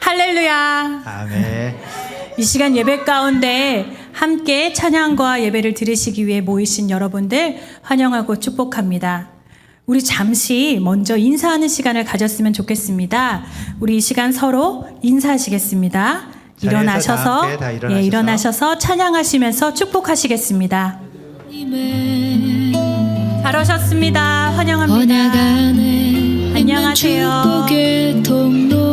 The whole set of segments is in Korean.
할렐루야. 아멘. 이 시간 예배 가운데 함께 찬양과 예배를 들으시기 위해 모이신 여러분들 환영하고 축복합니다. 우리 잠시 먼저 인사하는 시간을 가졌으면 좋겠습니다. 우리 이 시간 서로 인사하시겠습니다. 일어나셔서 일어나셔서 찬양하시면서 축복하시겠습니다. 잘 오셨습니다. 환영합니다. 안녕하세요. 축복의 통로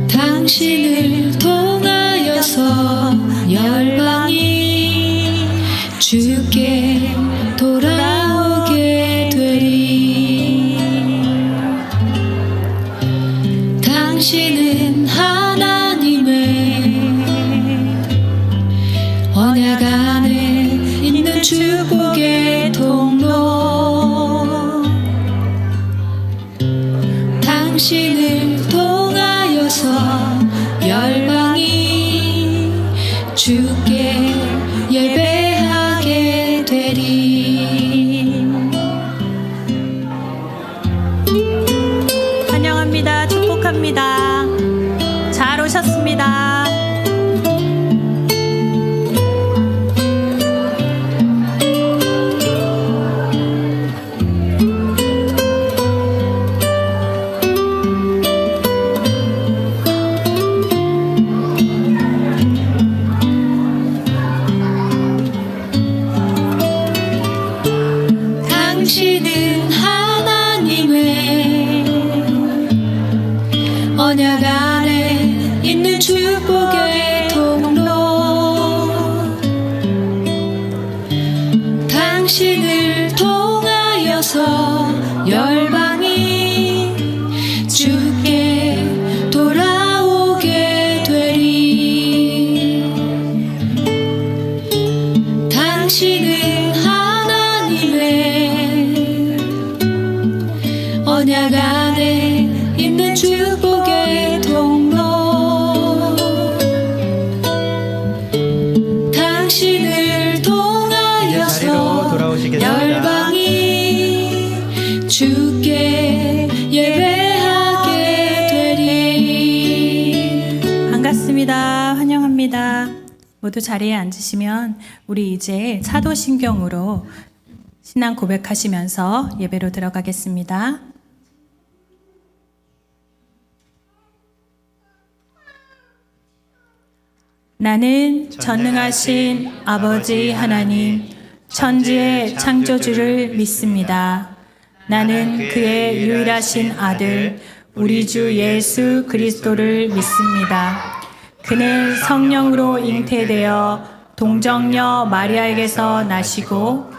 당신을 통하여서 열방이 주께 돌아오게 되리. 당신은 하나님의 언약 안에 있는 축복의 통로 당신을 통하여서 열방이 주께 예배하게 되리. 환영합니다. 축복합니다. 잘 오셨습니다. 당신은 하나님의 언약 안에 있는 축복의 통로 당신을 통하여서 열방이 주께 돌아오게 되리. 당신은 언약 안에 있는 축복의 통로 당신을 통하여서 열방이 주께 예배하게 되리. 반갑습니다. 환영합니다. 모두 자리에 앉으시면 우리 이제 사도신경으로 신앙 고백하시면서 예배로 들어가겠습니다. 나는 전능하신 아버지 하나님, 천지의 창조주를 믿습니다. 나는 그의 유일하신 아들, 우리 주 예수 그리스도를 믿습니다. 그는 성령으로 잉태되어 동정녀 마리아에게서 나시고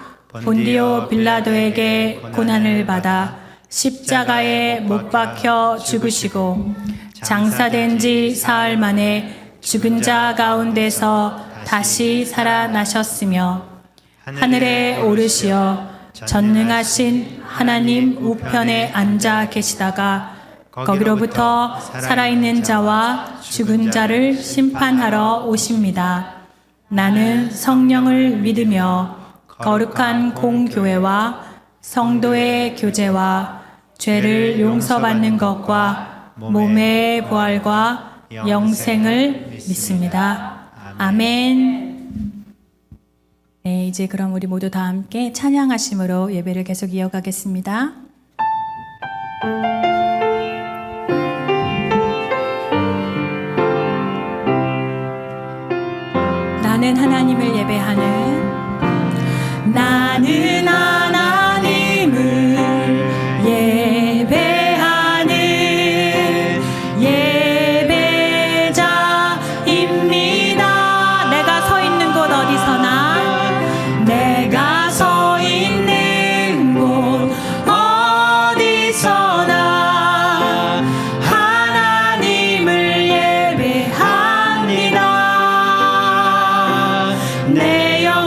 본디오 빌라도에게 고난을 받아 십자가에 못 박혀 죽으시고 장사된 지 사흘 만에 죽은 자 가운데서 다시 살아나셨으며 하늘에 오르시어 전능하신 하나님 우편에 앉아 계시다가 거기로부터 살아있는 자와 죽은 자를 심판하러 오십니다. 나는 성령을 믿으며 거룩한 공교회와 성도의 교제와 죄를 용서받는 것과 몸의 부활과 영생을 믿습니다. 아멘. 네, 이제 그럼 우리 모두 다 함께 찬양하심으로 예배를 계속 이어가겠습니다. 나는 하나님을 예배하는 나는 하나님을 예배하는 예배자입니다. 내가 서 있는 곳 어디서나 내가 서 있는 곳 어디서나 하나님을 예배합니다. 내 영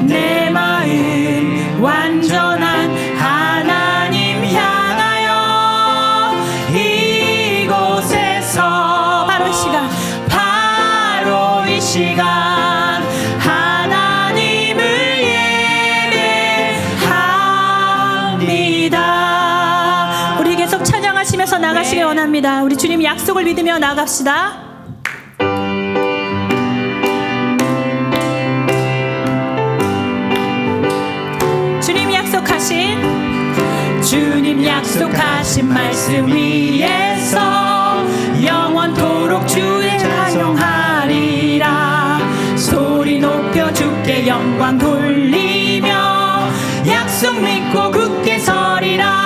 내 마음 완전한 하나님 향하여 이곳에서 바로 이 시간 하나님을 예배합니다. 우리 계속 찬양하시면서 나가시길 원합니다. 우리 주님 약속을 믿으며 나갑시다. 주님 약속하신 말씀 위에서 영원토록 주의 찬양하리라. 소리 높여 주께 영광 돌리며 약속 믿고 굳게 서리라.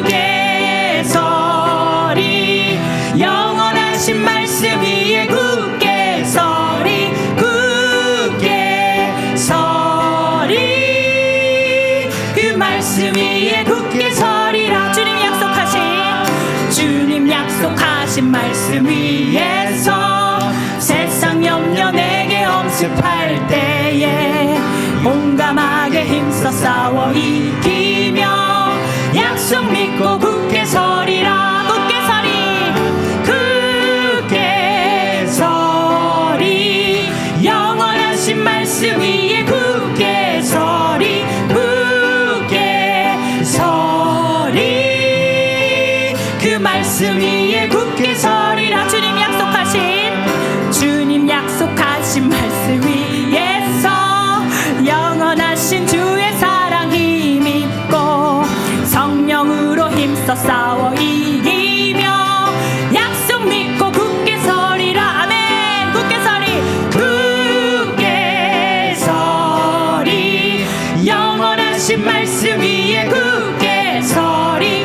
굳게 서리 영원하신 말씀 위에 굳게 서리. 굳게 서리 말씀 위에 굳게 서리라. 주님 약속하신 말씀 위에서 세상 염려 내게 엄습할 때에 용감하게 힘써 싸워 이기며 약속 믿고 굳게 서리라. 굳게 서리 영원하신 말씀 위에 굳게 서리. 그 말씀 위에 굳게 서리라. 주님 약속하신 말씀 위에서 영원하신 주의 사랑 힘입고 성령으로 힘써 싸워 이기며 약속 믿고 굳게 서리라. 아멘. 굳게 서리 영원하신 말씀 위에 굳게 서리.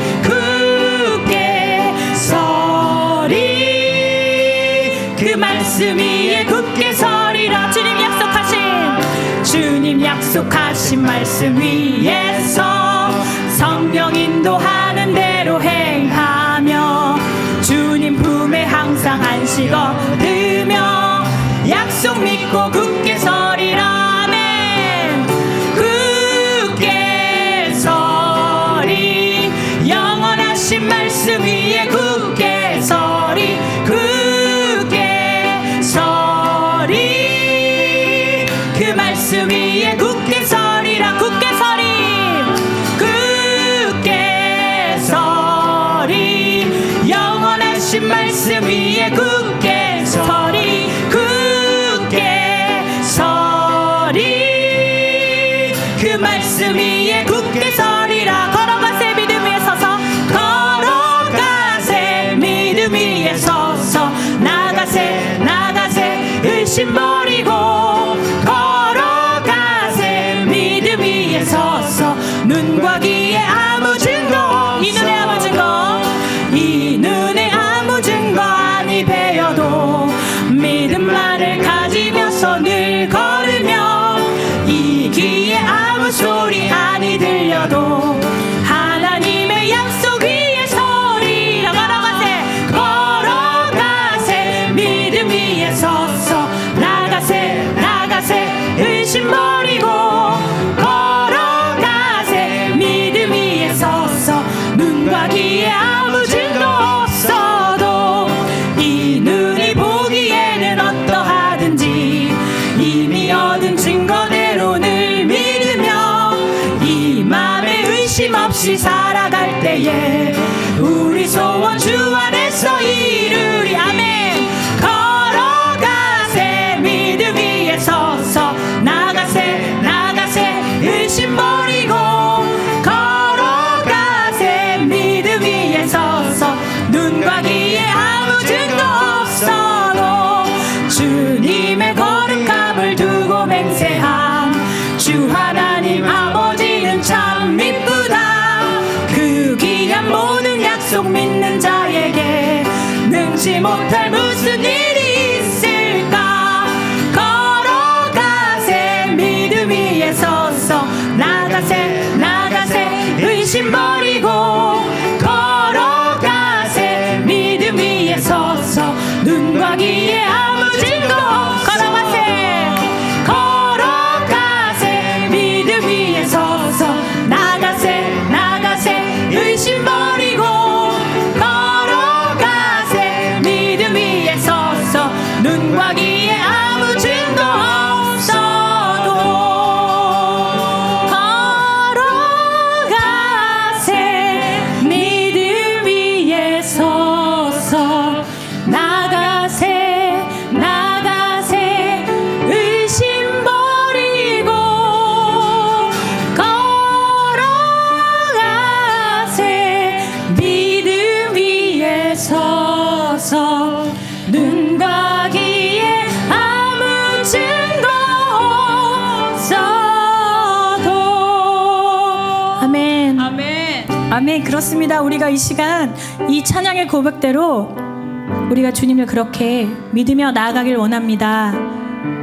그 말씀 위에 굳게 서리라. 주님 약속하신 말씀 위에서 성령 인도하는 대로 행하며 주님 품에 항상 안식 얻으며 약속 믿고 굳게 서리라. 아멘. 굳게 서리 영원하신 말씀 위에 굳게 서리. 그 말씀 위에 굳게 서리라. 굳게 서리 영원하신 말씀 위에 굳게 서리. 그 말씀 위에 굳게 서리라. 걸어가세 믿음 위에 서서. 믿음 위에 서서. 나가세 의심 버리고 믿음 위에 서서. 눈과 귀에 아무 증거 이 눈에 아무 증거 아니 배어도 믿음만을 가지면서 늘 걸으며 이 귀에 아무 소리 아니 들려도 하나님의 약속 위에 서리라. 걸어가세 믿음 위에 서서. 나가세 의심 버리고 걸어가세 믿음 위에 서서. 눈과 귀에 아무 증거 없어도 이 눈이 보기에는 어떠하든지 이미 얻은 증거대로 늘 믿으며 이 맘에 의심 없이 살아갈 때에 우리 소원 주 안에서 이루리. 아멘. 걸어가세 믿음 위에 서서. 나가세 의심 버리고 걸어가세 믿음 위에 서서. 눈과 귀에 아무 증거 없어도 주님의 거룩함을 두고 맹세함. 주 하나님 아버지는 참 미쁘다. 그 귀한 모든 약속 믿는 자에게 능치 못할 무슨 일이 있을까. 걸어가세 믿음 위에 서서. 나가세 의심 버리고 걸어가세 믿음 위에 서서. 눈과 귀에 아무 증거 걸어가세 아멘. 그렇습니다. 우리가 이 시간 이 찬양의 고백대로 우리가 주님을 그렇게 믿으며 나아가길 원합니다.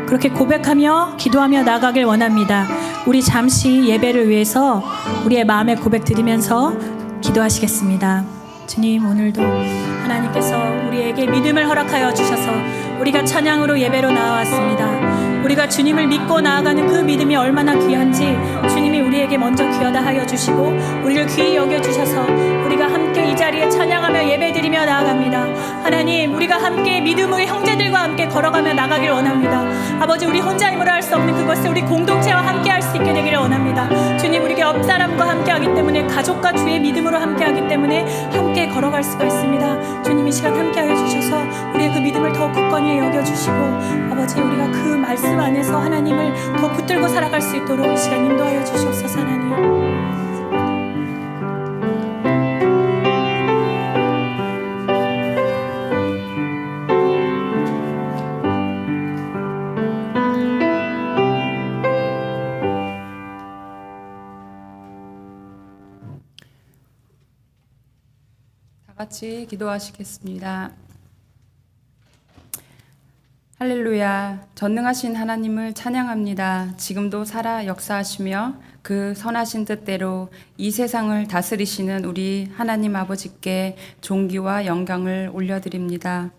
그렇게 고백하며 기도하며 나아가길 원합니다. 우리 잠시 예배를 위해서 우리의 마음의 고백 드리면서 기도하시겠습니다. 주님, 오늘도 하나님께서 우리에게 믿음을 허락하여 주셔서 우리가 찬양으로 예배로 나와왔습니다. 우리가 주님을 믿고 나아가는 그 믿음이 얼마나 귀한지 주님이 우리에게 먼저 귀하다 하여 주시고 우리를 귀히 여겨주셔서 우리가 함께 이 자리에 찬양하며 예배드리며 나아갑니다. 하나님, 우리가 함께 믿음의 형제들과 함께 걸어가며 나가길 원합니다. 아버지, 우리 혼자 힘으로 할 수 없는 그것을 우리 공동체와 함께 할 수 있게 되기를 원합니다. 주님, 우리에게 옆사람과 함께 하기 때문에, 가족과 주의 믿음으로 함께 하기 때문에 함께 걸어갈 수가 있습니다. 주님, 이 시간 함께 하여 주셔서 우리의 그 믿음을 더욱 굳건히 여겨주시고 아버지, 우리가 그 말씀 안에서 하나님을 더 붙들고 살아갈 수 있도록 이 시간 인도하여 주시옵소서. 하나님, 다 같이 기도하시겠습니다. 할렐루야. 전능하신 하나님을 찬양합니다. 지금도 살아 역사하시며 그 선하신 뜻대로 이 세상을 다스리시는 우리 하나님 아버지께 존귀와 영광을 올려드립니다.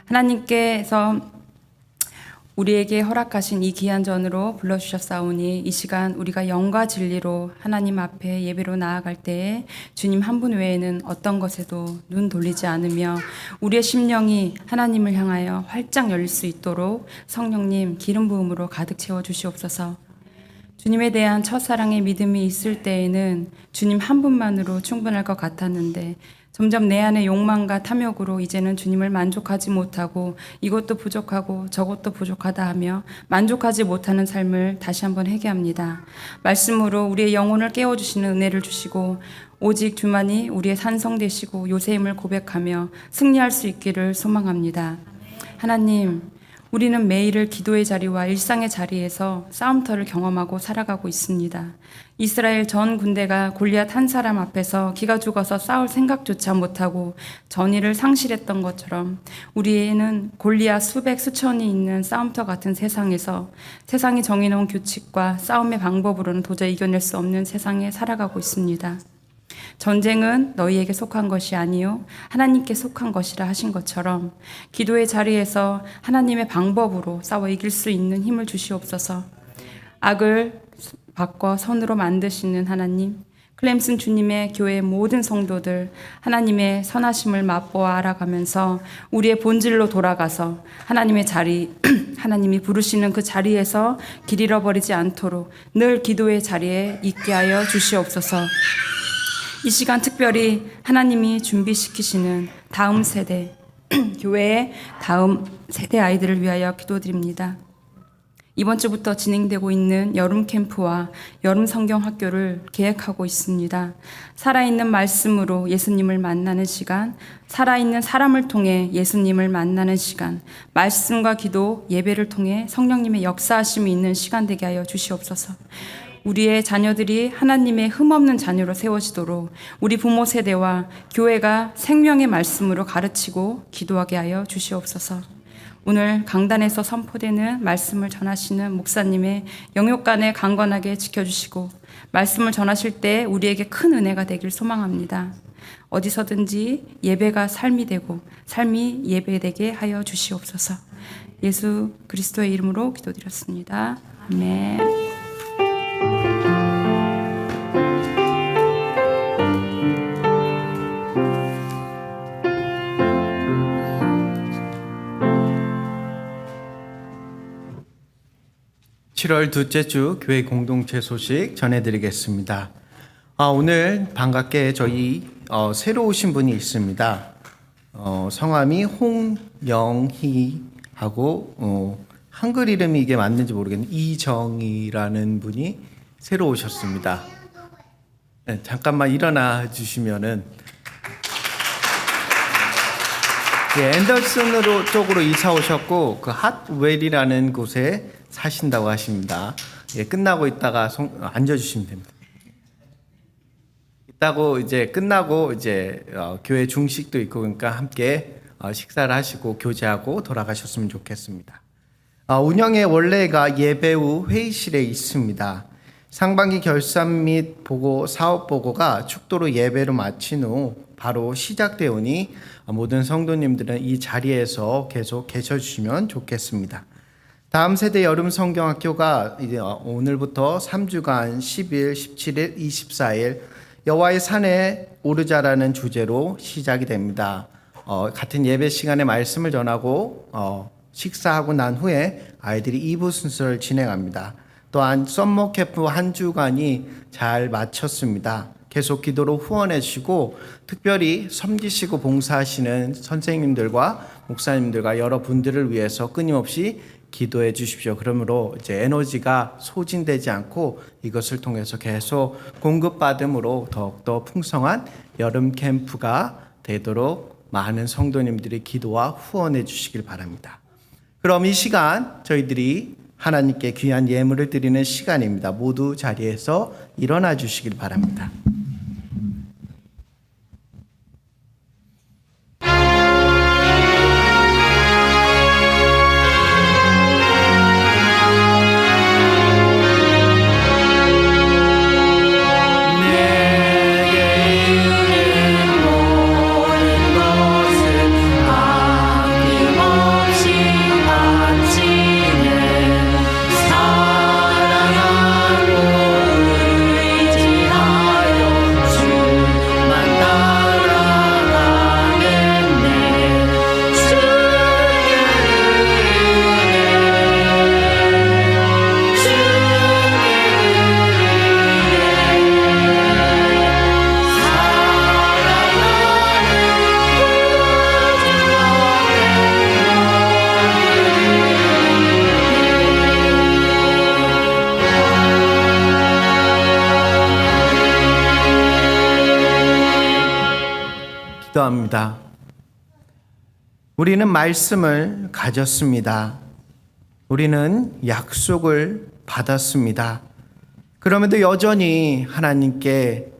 하나님께서 우리에게 허락하신 이 귀한 전으로 불러주셨사오니 이 시간 우리가 영과 진리로 하나님 앞에 예배로 나아갈 때에 주님 한 분 외에는 어떤 것에도 눈 돌리지 않으며 우리의 심령이 하나님을 향하여 활짝 열릴 수 있도록 성령님 기름 부음으로 가득 채워 주시옵소서. 주님에 대한 첫사랑의 믿음이 있을 때에는 주님 한 분만으로 충분할 것 같았는데 점점 내 안의 욕망과 탐욕으로 이제는 주님을 만족하지 못하고 이것도 부족하고 저것도 부족하다 하며 만족하지 못하는 삶을 다시 한번 회개합니다. 말씀으로 우리의 영혼을 깨워주시는 은혜를 주시고 오직 주만이 우리의 산성 되시고 요새임을 고백하며 승리할 수 있기를 소망합니다. 하나님, 우리는 매일을 기도의 자리와 일상의 자리에서 싸움터를 경험하고 살아가고 있습니다. 이스라엘 전 군대가 골리앗 한 사람 앞에서 기가 죽어서 싸울 생각조차 못하고 전의를 상실했던 것처럼 우리에는 골리앗 수백 수천이 있는 싸움터 같은 세상에서 세상이 정해놓은 규칙과 싸움의 방법으로는 도저히 이겨낼 수 없는 세상에 살아가고 있습니다. 전쟁은 너희에게 속한 것이 아니요 하나님께 속한 것이라 하신 것처럼 기도의 자리에서 하나님의 방법으로 싸워 이길 수 있는 힘을 주시옵소서. 악을 바꿔 선으로 만드시는 하나님, 클램슨 주님의 교회의 모든 성도들 하나님의 선하심을 맛보아 알아가면서 우리의 본질로 돌아가서 하나님의 자리, 하나님이 부르시는 그 자리에서 길 잃어버리지 않도록 늘 기도의 자리에 있게 하여 주시옵소서. 이 시간 특별히 하나님이 준비시키시는 다음 세대, 교회의 다음 세대 아이들을 위하여 기도드립니다. 이번 주부터 진행되고 있는 여름 캠프와 여름 성경 학교를 계획하고 있습니다. 살아있는 말씀으로 예수님을 만나는 시간, 살아있는 사람을 통해 예수님을 만나는 시간, 말씀과 기도, 예배를 통해 성령님의 역사하심이 있는 시간 되게 하여 주시옵소서. 우리의 자녀들이 하나님의 흠없는 자녀로 세워지도록 우리 부모 세대와 교회가 생명의 말씀으로 가르치고 기도하게 하여 주시옵소서. 오늘 강단에서 선포되는 말씀을 전하시는 목사님의 영육간에 강건하게 지켜주시고 말씀을 전하실 때 우리에게 큰 은혜가 되길 소망합니다. 어디서든지 예배가 삶이 되고 삶이 예배되게 하여 주시옵소서. 예수 그리스도의 이름으로 기도드렸습니다. 아멘. 7월 둘째 주 교회 공동체 소식 전해드리겠습니다. 오늘 반갑게 저희 새로 오신 분이 있습니다. 성함이 홍영희하고 한글 이름이 이게 맞는지 모르겠는데 이정희라는 분이 새로 오셨습니다. 네, 잠깐만 일어나 주시면은 앤더슨으로 쪽으로 이사 오셨고 그 핫웰이라는 곳에 사신다고 하십니다. 끝나고 있다가 앉아주시면 됩니다. 그러고 이제 끝나고 이제 교회 중식도 있고 그러니까 함께 식사를 하시고 교제하고 돌아가셨으면 좋겠습니다. 운영의 원래가 예배 후 회의실에 있습니다. 상반기 결산 및 사업 보고가 축도로 예배를 마친 후 바로 시작되오니 모든 성도님들은 이 자리에서 계속 계셔주시면 좋겠습니다. 다음 세대 여름 성경학교가 이제 오늘부터 3주간 10일, 17일, 24일 여호와의 산에 오르자라는 주제로 시작이 됩니다. 같은 예배 시간에 말씀을 전하고 식사하고 난 후에 아이들이 2부 순서를 진행합니다. 또한 썸머 캠프 한 주간이 잘 마쳤습니다. 계속 기도로 후원해 주시고 특별히 섬기시고 봉사하시는 선생님들과 목사님들과 여러분들을 위해서 끊임없이 기도해 주십시오. 그러므로 이제 에너지가 소진되지 않고 이것을 통해서 계속 공급받음으로 더욱더 풍성한 여름 캠프가 되도록 많은 성도님들이 기도와 후원해 주시길 바랍니다. 그럼 이 시간 저희들이 하나님께 귀한 예물을 드리는 시간입니다. 모두 자리에서 일어나 주시길 바랍니다. 기도합니다. 우리는 말씀을 가졌습니다. 우리는 약속을 받았습니다. 그럼에도 여전히 하나님께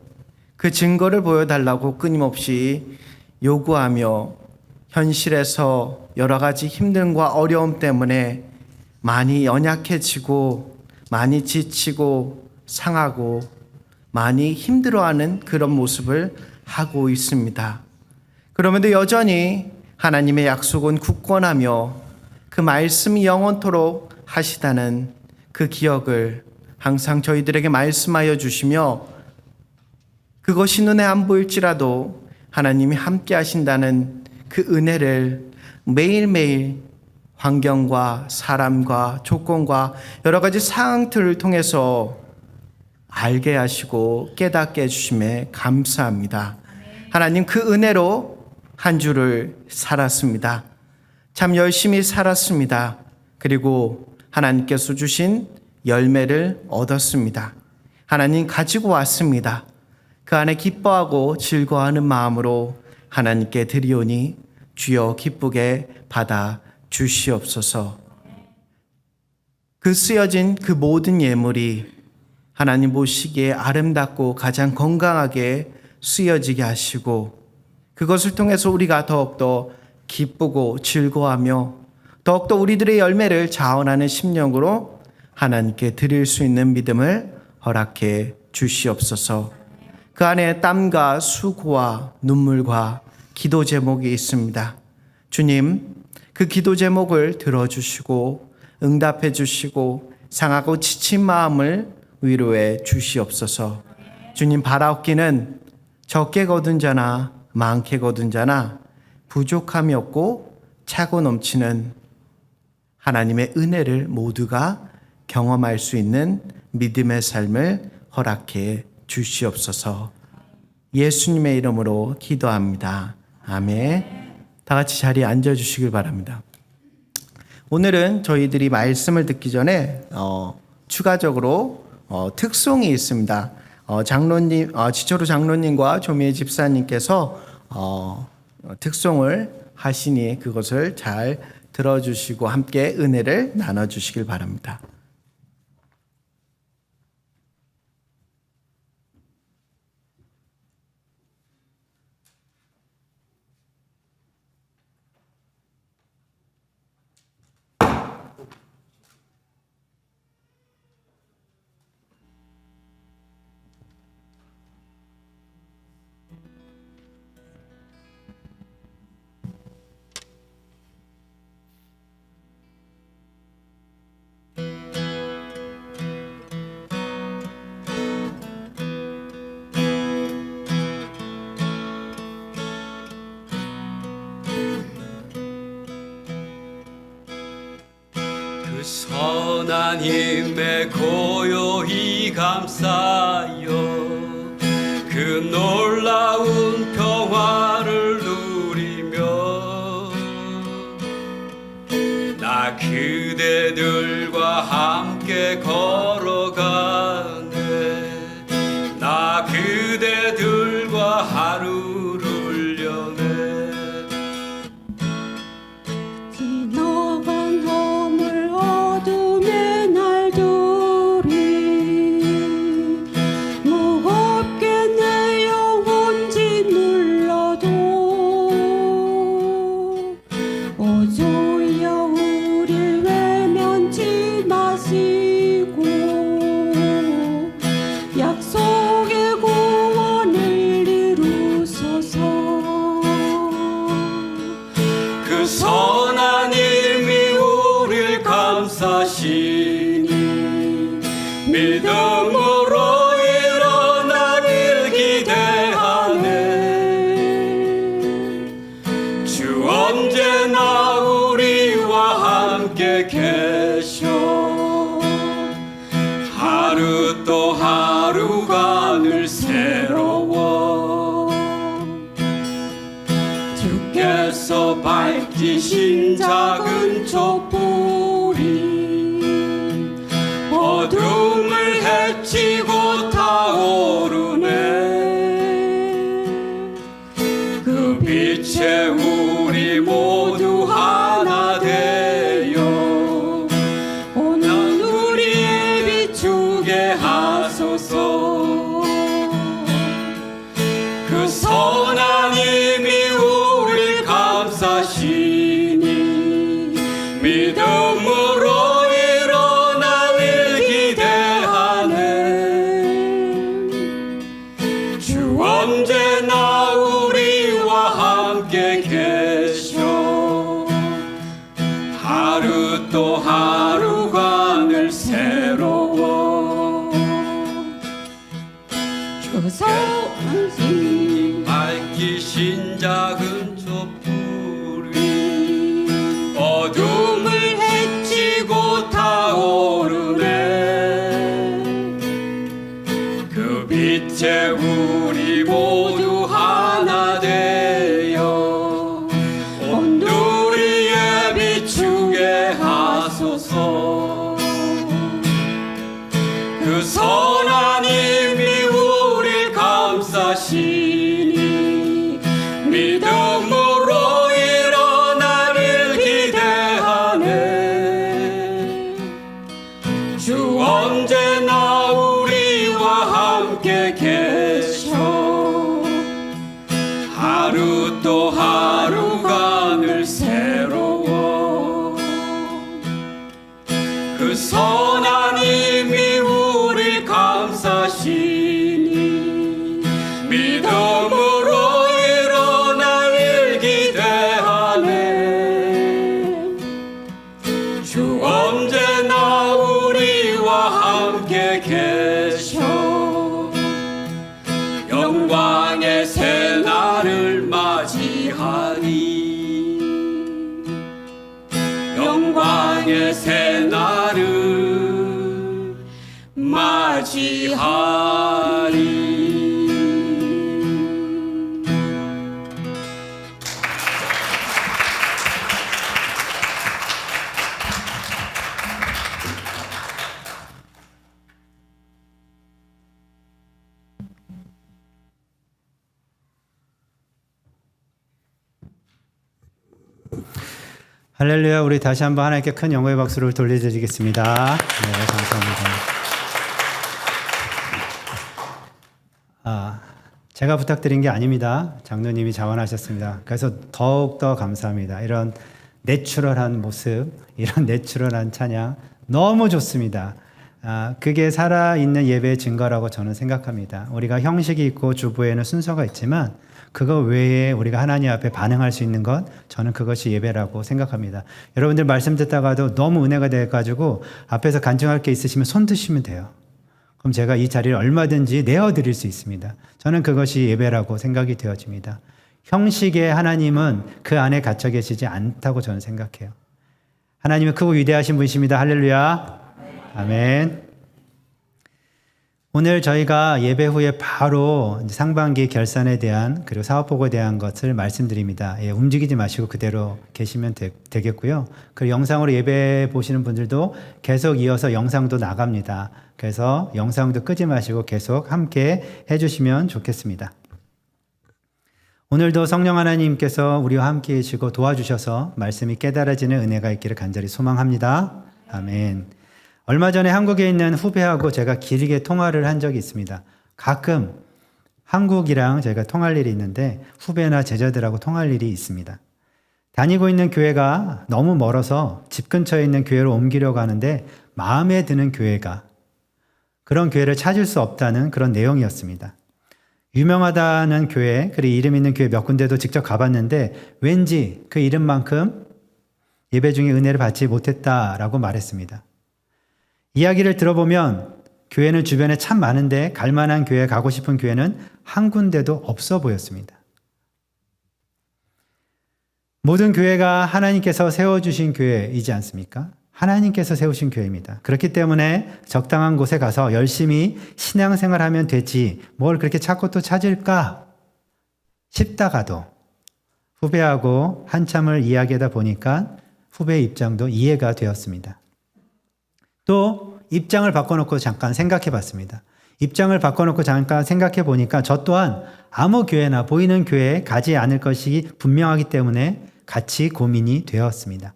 그 증거를 보여달라고 끊임없이 요구하며 현실에서 여러 가지 힘듦과 어려움 때문에 많이 연약해지고 많이 지치고 상하고 많이 힘들어하는 그런 모습을 하고 있습니다. 그럼에도 여전히 하나님의 약속은 굳건하며 그 말씀이 영원토록 하시다는 그 기억을 항상 저희들에게 말씀하여 주시며 그것이 눈에 안 보일지라도 하나님이 함께 하신다는 그 은혜를 매일매일 환경과 사람과 조건과 여러 가지 상황들을 통해서 알게 하시고 깨닫게 해주심에 감사합니다. 하나님 그 은혜로 한 주를 살았습니다. 참 열심히 살았습니다. 그리고 하나님께서 주신 열매를 얻었습니다. 하나님 가지고 왔습니다. 그 안에 기뻐하고 즐거워하는 마음으로 하나님께 드리오니 주여 기쁘게 받아 주시옵소서. 그 쓰여진 그 모든 예물이 하나님 보시기에 아름답고 가장 건강하게 쓰여지게 하시고 그것을 통해서 우리가 더욱더 기쁘고 즐거워하며 더욱더 우리들의 열매를 자원하는 심령으로 하나님께 드릴 수 있는 믿음을 허락해 주시옵소서. 그 안에 땀과 수고와 눈물과 기도 제목이 있습니다. 주님, 그 기도 제목을 들어주시고 응답해 주시고 상하고 지친 마음을 위로해 주시옵소서. 주님, 바라옵기는 적게 거둔 자나 많게 거둔 자나 부족함이 없고 차고 넘치는 하나님의 은혜를 모두가 경험할 수 있는 믿음의 삶을 허락해 주시옵소서. 예수님의 이름으로 기도합니다. 아멘. 다 같이 자리에 앉아 주시길 바랍니다. 오늘은 저희들이 말씀을 듣기 전에 추가적으로 특송이 있습니다. 장로님, 지초로 장로님과 조미애 집사님께서 특송을 하시니 그것을 잘 들어주시고 함께 은혜를 나눠주시길 바랍니다. 하나님의 고요히 감싸여 그 놀라운 평화를 누리며 나 그대들과 함께 걸어가네. 나 그대들과 하루를 여네. 지나간 허물 어둠의 날들이 무겁게 내 영혼 짓눌러도 오조여 우릴 외면치 마시고 약속의 구원을 이루소서. 그 선한 힘이 우릴 감싸시니 믿음으로 일어나길 기대하네. 주 언제나 우리와 함께 계셔. 하루 또 하루가 늘 새로워. 주께서 밝히신 작은 촛불이 어둠을 헤치고 타오르네. 그 빛에 우리 모두 하나 되어 오늘 우리의 비추게 하소서. 그 선한 힘이 우릴 감싸시니 믿음으로 일어나길 기대하네. 주 언제나 우리와 함께 계셔. 하루 또 하루가 늘 새로워. 그 선한 힘 밝히신 작은 촛불이 어둠을 헤치고 타오르네. 그 빛에 우리 모두 하나 되어 온누리에 비추게 하소서. 그 선한 힘이 우릴 감싸시니 믿음으로 일어나길 기대하네. 주 언제나 우리와 함께 계셔. 하루 또 하루가 늘 새로워. 그 선한 힘이 우릴 감싸시니 믿음으로 일어나길 기대하네. 주 언제나 우리와 함께 계셔. 영광의 새날을 맞이하리. 영광의 새날을 맞이하리. 할렐루야. 우리 다시 한번 하나님께 큰 영광의 박수를 돌려드리겠습니다. 네, 감사합니다. 제가 부탁드린 게 아닙니다. 장로님이 자원하셨습니다. 그래서 더욱더 감사합니다. 이런 내추럴한 모습, 이런 내추럴한 찬양 너무 좋습니다. 그게 살아있는 예배의 증거라고 저는 생각합니다. 우리가 형식이 있고 주부에는 순서가 있지만 그거 외에 우리가 하나님 앞에 반응할 수 있는 것, 저는 그것이 예배라고 생각합니다. 여러분들 말씀 듣다가도 너무 은혜가 돼가지고 앞에서 간증할 게 있으시면 손 드시면 돼요. 그럼 제가 이 자리를 얼마든지 내어드릴 수 있습니다. 저는 그것이 예배라고 생각이 되어집니다. 형식의 하나님은 그 안에 갇혀 계시지 않다고 저는 생각해요. 하나님은 크고 위대하신 분이십니다. 할렐루야. 아멘. 오늘 저희가 예배 후에 바로 이제 상반기 결산에 대한 그리고 사업보고에 대한 것을 말씀드립니다. 예, 움직이지 마시고 그대로 계시면 되겠고요. 그리고 영상으로 예배 보시는 분들도 계속 이어서 영상도 나갑니다. 그래서 영상도 끄지 마시고 계속 함께 해주시면 좋겠습니다. 오늘도 성령 하나님께서 우리와 함께 계시고 도와주셔서 말씀이 깨달아지는 은혜가 있기를 간절히 소망합니다. 아멘. 얼마 전에 한국에 있는 후배하고 제가 길게 통화를 한 적이 있습니다. 가끔 한국이랑 제가 통할 일이 있는데 후배나 제자들하고 통할 일이 있습니다. 다니고 있는 교회가 너무 멀어서 집 근처에 있는 교회로 옮기려고 하는데 마음에 드는 교회가 그런 교회를 찾을 수 없다는 그런 내용이었습니다. 유명하다는 교회, 그리고 이름 있는 교회 몇 군데도 직접 가봤는데 왠지 그 이름만큼 예배 중에 은혜를 받지 못했다라고 말했습니다. 이야기를 들어보면 교회는 주변에 참 많은데 갈 만한 교회, 가고 싶은 교회는 한 군데도 없어 보였습니다. 모든 교회가 하나님께서 세워주신 교회이지 않습니까? 하나님께서 세우신 교회입니다. 그렇기 때문에 적당한 곳에 가서 열심히 신앙생활하면 되지 뭘 그렇게 찾고 또 찾을까 싶다가도 후배하고 한참을 이야기하다 보니까 후배의 입장도 이해가 되었습니다. 또 입장을 바꿔놓고 잠깐 생각해 봤습니다. 입장을 바꿔놓고 잠깐 생각해 보니까 저 또한 아무 교회나 보이는 교회에 가지 않을 것이 분명하기 때문에 같이 고민이 되었습니다.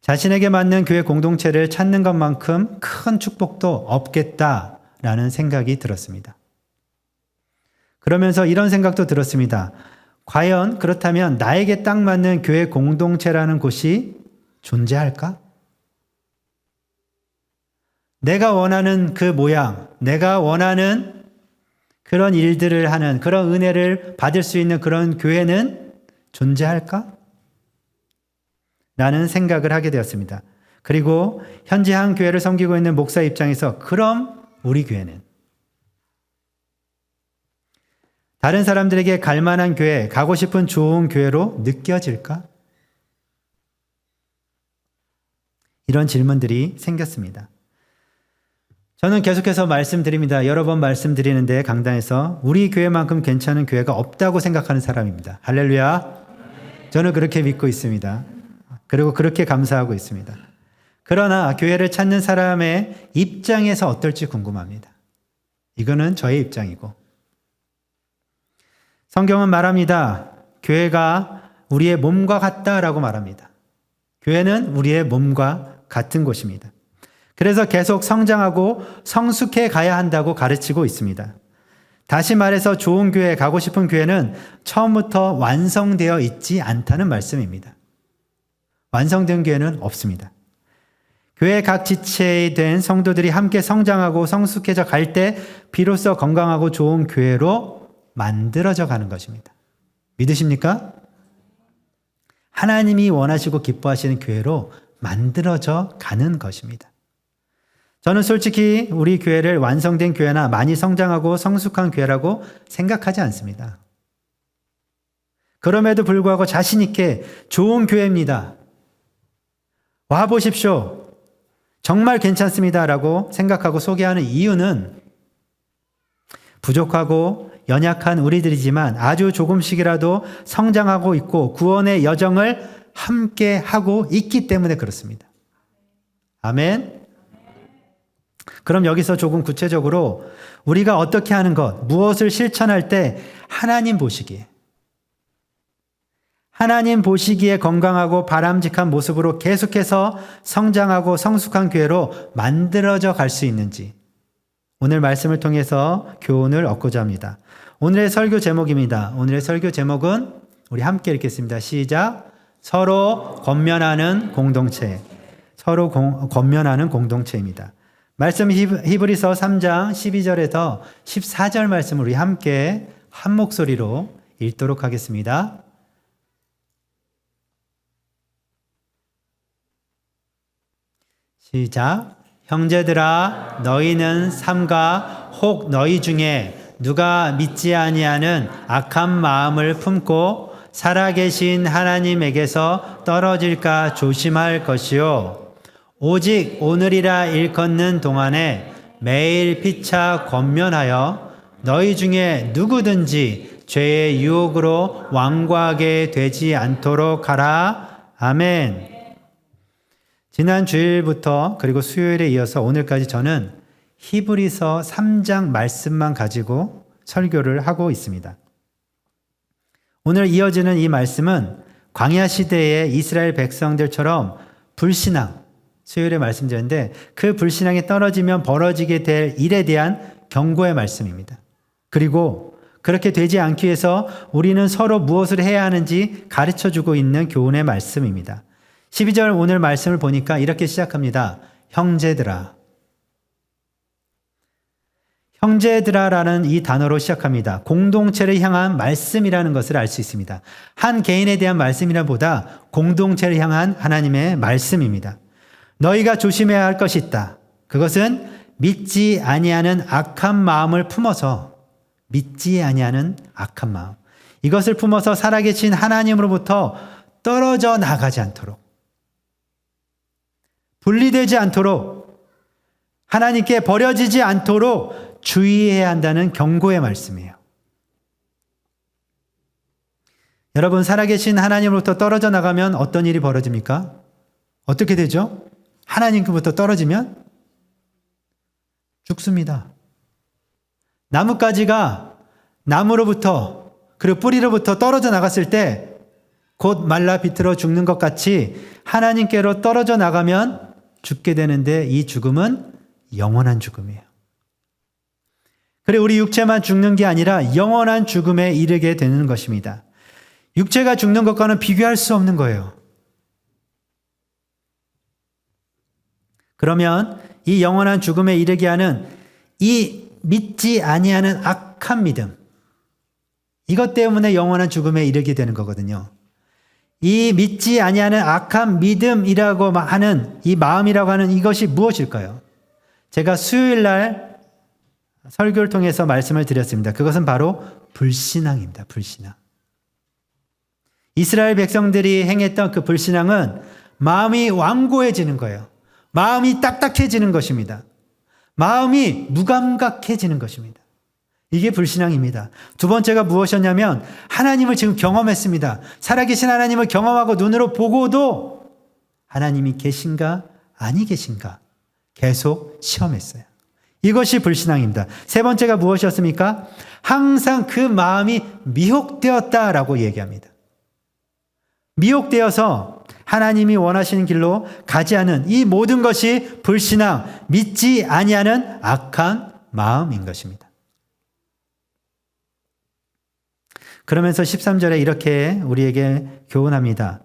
자신에게 맞는 교회 공동체를 찾는 것만큼 큰 축복도 없겠다라는 생각이 들었습니다. 그러면서 이런 생각도 들었습니다. 과연 그렇다면 나에게 딱 맞는 교회 공동체라는 곳이 존재할까? 내가 원하는 그 모양, 내가 원하는 그런 일들을 하는 그런 은혜를 받을 수 있는 그런 교회는 존재할까? 라는 생각을 하게 되었습니다. 그리고 현재 한 교회를 섬기고 있는 목사 입장에서 그럼 우리 교회는 다른 사람들에게 갈 만한 교회, 가고 싶은 좋은 교회로 느껴질까? 이런 질문들이 생겼습니다. 저는 계속해서 말씀드립니다. 여러 번 말씀드리는데 강단에서 우리 교회만큼 괜찮은 교회가 없다고 생각하는 사람입니다. 할렐루야. 저는 그렇게 믿고 있습니다. 그리고 그렇게 감사하고 있습니다. 그러나 교회를 찾는 사람의 입장에서 어떨지 궁금합니다. 이거는 저의 입장이고 성경은 말합니다. 교회가 우리의 몸과 같다라고 말합니다. 교회는 우리의 몸과 같은 곳입니다. 그래서 계속 성장하고 성숙해 가야 한다고 가르치고 있습니다. 다시 말해서 좋은 교회, 가고 싶은 교회는 처음부터 완성되어 있지 않다는 말씀입니다. 완성된 교회는 없습니다. 교회 각 지체에 된 성도들이 함께 성장하고 성숙해져 갈 때 비로소 건강하고 좋은 교회로 만들어져 가는 것입니다. 믿으십니까? 하나님이 원하시고 기뻐하시는 교회로 만들어져 가는 것입니다. 저는 솔직히 우리 교회를 완성된 교회나 많이 성장하고 성숙한 교회라고 생각하지 않습니다. 그럼에도 불구하고 자신 있게 좋은 교회입니다. 와 보십시오. 정말 괜찮습니다라고 생각하고 소개하는 이유는 부족하고 연약한 우리들이지만 아주 조금씩이라도 성장하고 있고 구원의 여정을 함께 하고 있기 때문에 그렇습니다. 아멘. 그럼 여기서 조금 구체적으로 우리가 어떻게 하는 것, 무엇을 실천할 때 하나님 보시기에 건강하고 바람직한 모습으로 계속해서 성장하고 성숙한 교회로 만들어져 갈 수 있는지 오늘 말씀을 통해서 교훈을 얻고자 합니다. 오늘의 설교 제목입니다. 오늘의 설교 제목은 우리 함께 읽겠습니다. 시작. 서로 권면하는 공동체. 서로 권면하는 공동체입니다. 말씀 히브리서 3장 12절에서 14절 말씀을 우리 함께 한 목소리로 읽도록 하겠습니다. 시작. 형제들아 너희는 삼가 혹 너희 중에 누가 믿지 아니하는 악한 마음을 품고 살아계신 하나님에게서 떨어질까 조심할 것이요 오직 오늘이라 일컫는 동안에 매일 피차 권면하여 너희 중에 누구든지 죄의 유혹으로 완고하게 되지 않도록 하라. 아멘. 지난 주일부터 그리고 수요일에 이어서 오늘까지 저는 히브리서 3장 말씀만 가지고 설교를 하고 있습니다. 오늘 이어지는 이 말씀은 광야 시대의 이스라엘 백성들처럼 불신앙, 수요일에 말씀드렸는데 그 불신앙이 떨어지면 벌어지게 될 일에 대한 경고의 말씀입니다. 그리고 그렇게 되지 않기 위해서 우리는 서로 무엇을 해야 하는지 가르쳐주고 있는 교훈의 말씀입니다. 12절 오늘 말씀을 보니까 이렇게 시작합니다. 형제들아. 형제들아라는 이 단어로 시작합니다. 공동체를 향한 말씀이라는 것을 알 수 있습니다. 한 개인에 대한 말씀이라보다 공동체를 향한 하나님의 말씀입니다. 너희가 조심해야 할 것이 있다. 그것은 믿지 아니하는 악한 마음을 품어서 믿지 아니하는 악한 마음. 이것을 품어서 살아계신 하나님으로부터 떨어져 나가지 않도록 분리되지 않도록 하나님께 버려지지 않도록 주의해야 한다는 경고의 말씀이에요. 여러분 살아계신 하나님으로부터 떨어져 나가면 어떤 일이 벌어집니까? 어떻게 되죠? 하나님께부터 떨어지면 죽습니다. 나뭇가지가 나무로부터 그리고 뿌리로부터 떨어져 나갔을 때 곧 말라 비틀어 죽는 것 같이 하나님께로 떨어져 나가면 죽게 되는데 이 죽음은 영원한 죽음이에요. 그래 우리 육체만 죽는 게 아니라 영원한 죽음에 이르게 되는 것입니다. 육체가 죽는 것과는 비교할 수 없는 거예요. 그러면 이 영원한 죽음에 이르게 하는 이 믿지 아니하는 악한 믿음, 이것 때문에 영원한 죽음에 이르게 되는 거거든요. 이 믿지 아니하는 악한 믿음이라고 하는 이 마음이라고 하는 이것이 무엇일까요? 제가 수요일 날 설교를 통해서 말씀을 드렸습니다. 그것은 바로 불신앙입니다. 불신앙. 이스라엘 백성들이 행했던 그 불신앙은 마음이 완고해지는 거예요. 마음이 딱딱해지는 것입니다. 마음이 무감각해지는 것입니다. 이게 불신앙입니다. 두 번째가 무엇이었냐면 하나님을 지금 경험했습니다. 살아계신 하나님을 경험하고 눈으로 보고도 하나님이 계신가 아니 계신가 계속 시험했어요. 이것이 불신앙입니다. 세 번째가 무엇이었습니까? 항상 그 마음이 미혹되었다라고 얘기합니다. 미혹되어서 하나님이 원하시는 길로 가지 않은 이 모든 것이 불신앙, 믿지 아니하는 악한 마음인 것입니다. 그러면서 13절에 이렇게 우리에게 교훈합니다.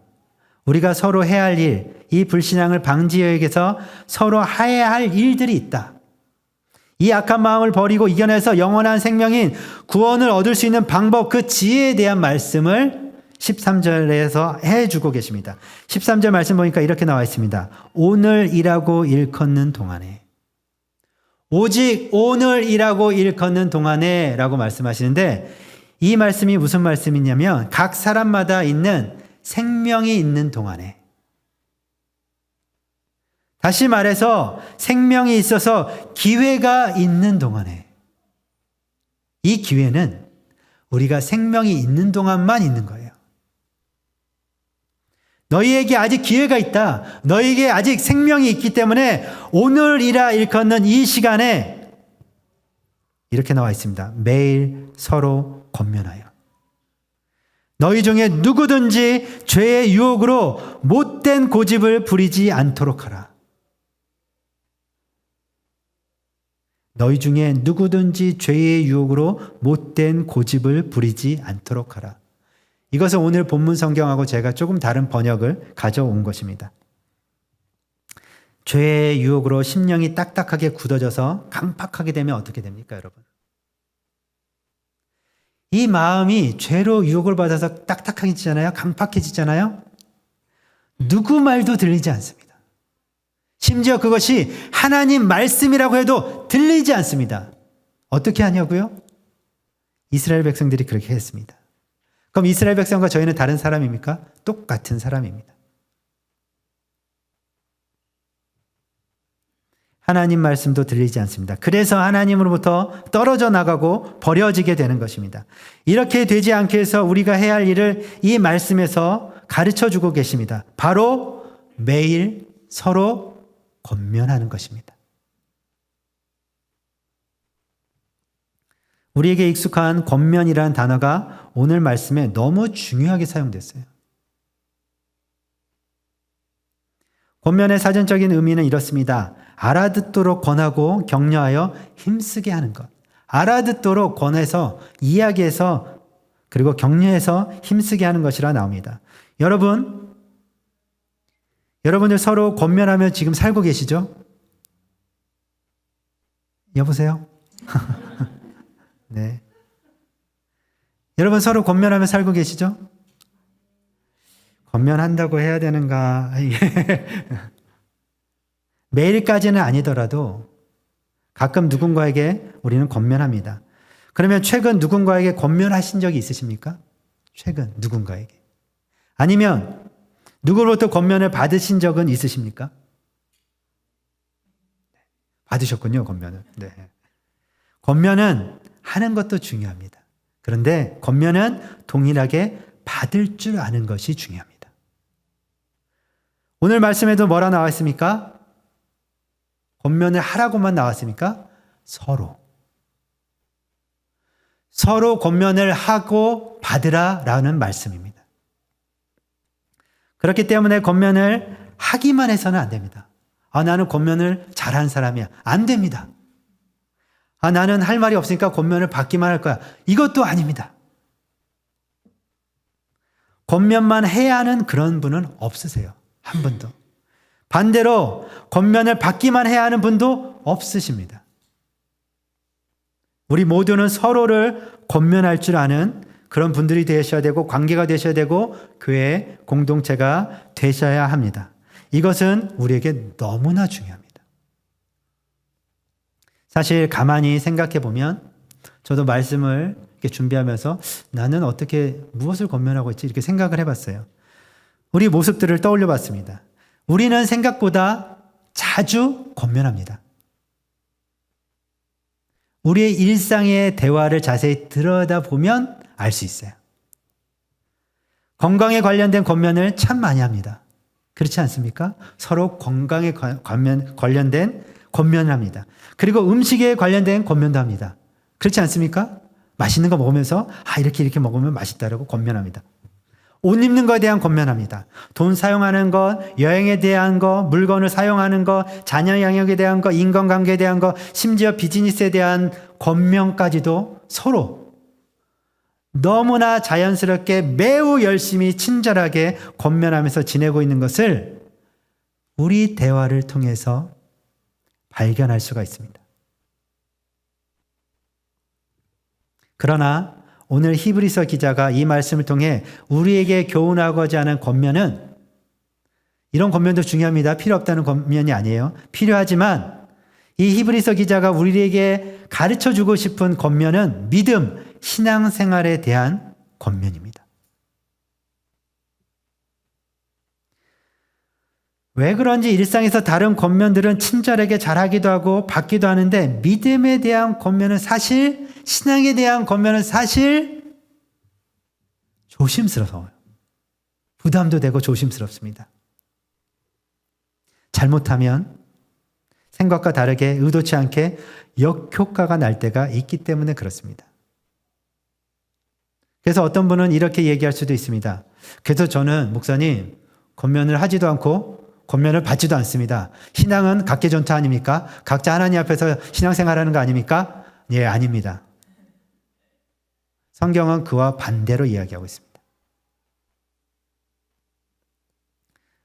우리가 서로 해야 할 일, 이 불신앙을 방지하기 위해서 서로 해야 할 일들이 있다. 이 악한 마음을 버리고 이겨내서 영원한 생명인 구원을 얻을 수 있는 방법, 그 지혜에 대한 말씀을 13절에서 해주고 계십니다. 13절 말씀 보니까 이렇게 나와 있습니다. 오늘이라고 일컫는 동안에. 오직 오늘이라고 일컫는 동안에 라고 말씀하시는데 이 말씀이 무슨 말씀이냐면 각 사람마다 있는 생명이 있는 동안에. 다시 말해서 생명이 있어서 기회가 있는 동안에. 이 기회는 우리가 생명이 있는 동안만 있는 거예요. 너희에게 아직 기회가 있다. 너희에게 아직 생명이 있기 때문에 오늘이라 일컫는 이 시간에 이렇게 나와 있습니다. 매일 서로 권면하여 너희 중에 누구든지 죄의 유혹으로 못된 고집을 부리지 않도록 하라. 너희 중에 누구든지 죄의 유혹으로 못된 고집을 부리지 않도록 하라. 이것은 오늘 본문 성경하고 제가 조금 다른 번역을 가져온 것입니다. 죄의 유혹으로 심령이 딱딱하게 굳어져서 강팍하게 되면 어떻게 됩니까, 여러분? 이 마음이 죄로 유혹을 받아서 딱딱해지잖아요. 강팍해지잖아요. 누구 말도 들리지 않습니다. 심지어 그것이 하나님 말씀이라고 해도 들리지 않습니다. 어떻게 하냐고요? 이스라엘 백성들이 그렇게 했습니다. 그럼 이스라엘 백성과 저희는 다른 사람입니까? 똑같은 사람입니다. 하나님 말씀도 들리지 않습니다. 그래서 하나님으로부터 떨어져 나가고 버려지게 되는 것입니다. 이렇게 되지 않게 해서 우리가 해야 할 일을 이 말씀에서 가르쳐 주고 계십니다. 바로 매일 서로 권면하는 것입니다. 우리에게 익숙한 권면이라는 단어가 오늘 말씀에 너무 중요하게 사용됐어요. 권면의 사전적인 의미는 이렇습니다. 알아듣도록 권하고 격려하여 힘쓰게 하는 것. 알아듣도록 권해서 이야기해서 그리고 격려해서 힘쓰게 하는 것이라 나옵니다. 여러분들 서로 권면하며 지금 살고 계시죠? 여보세요? 네. 여러분 서로 권면하며 살고 계시죠? 권면한다고 해야 되는가? 매일까지는 아니더라도 가끔 누군가에게 우리는 권면합니다. 그러면 최근 누군가에게 권면하신 적이 있으십니까? 최근 누군가에게. 아니면 누구로부터 권면을 받으신 적은 있으십니까? 받으셨군요, 권면을. 네. 권면은 하는 것도 중요합니다. 그런데 권면은 동일하게 받을 줄 아는 것이 중요합니다. 오늘 말씀에도 뭐라 나와 있습니까? 권면을 하라고만 나왔습니까? 서로 권면을 하고 받으라라는 말씀입니다. 그렇기 때문에 권면을 하기만 해서는 안 됩니다. 나는 권면을 잘하는 사람이야. 안 됩니다. 나는 할 말이 없으니까 권면을 받기만 할 거야. 이것도 아닙니다. 권면만 해야 하는 그런 분은 없으세요. 한 분도. 반대로 권면을 받기만 해야 하는 분도 없으십니다. 우리 모두는 서로를 권면할 줄 아는 그런 분들이 되셔야 되고 관계가 되셔야 되고 교회 공동체가 되셔야 합니다. 이것은 우리에게 너무나 중요합니다. 사실 가만히 생각해 보면 저도 말씀을 이렇게 준비하면서 나는 어떻게 무엇을 권면하고 있지 이렇게 생각을 해봤어요. 우리 모습들을 떠올려 봤습니다. 우리는 생각보다 자주 권면합니다. 우리의 일상의 대화를 자세히 들여다보면 알 수 있어요. 건강에 관련된 권면을 참 많이 합니다. 그렇지 않습니까? 서로 건강에 관련된 권면을 합니다. 그리고 음식에 관련된 권면도 합니다. 그렇지 않습니까? 맛있는 거 먹으면서 이렇게 먹으면 맛있다라고 권면합니다. 옷 입는 것에 대한 권면합니다. 돈 사용하는 것, 여행에 대한 것, 물건을 사용하는 것, 자녀 양육에 대한 것, 인간관계에 대한 것, 심지어 비즈니스에 대한 권면까지도 서로 너무나 자연스럽게 매우 열심히 친절하게 권면하면서 지내고 있는 것을 우리 대화를 통해서 발견할 수가 있습니다. 그러나 오늘 히브리서 기자가 이 말씀을 통해 우리에게 교훈하고자 하는 권면은 이런 권면도 중요합니다. 필요 없다는 권면이 아니에요. 필요하지만 이 히브리서 기자가 우리에게 가르쳐주고 싶은 권면은 믿음, 신앙생활에 대한 권면입니다. 왜 그런지 일상에서 다른 권면들은 친절하게 잘하기도 하고 받기도 하는데 믿음에 대한 권면은 사실, 신앙에 대한 권면은 사실 조심스러워요. 부담도 되고 조심스럽습니다. 잘못하면 생각과 다르게 의도치 않게 역효과가 날 때가 있기 때문에 그렇습니다. 그래서 어떤 분은 이렇게 얘기할 수도 있습니다. 그래서 저는 목사님 권면을 하지도 않고 권면을 받지도 않습니다. 신앙은 각계전투 아닙니까? 각자 하나님 앞에서 신앙생활하는 거 아닙니까? 예, 아닙니다. 성경은 그와 반대로 이야기하고 있습니다.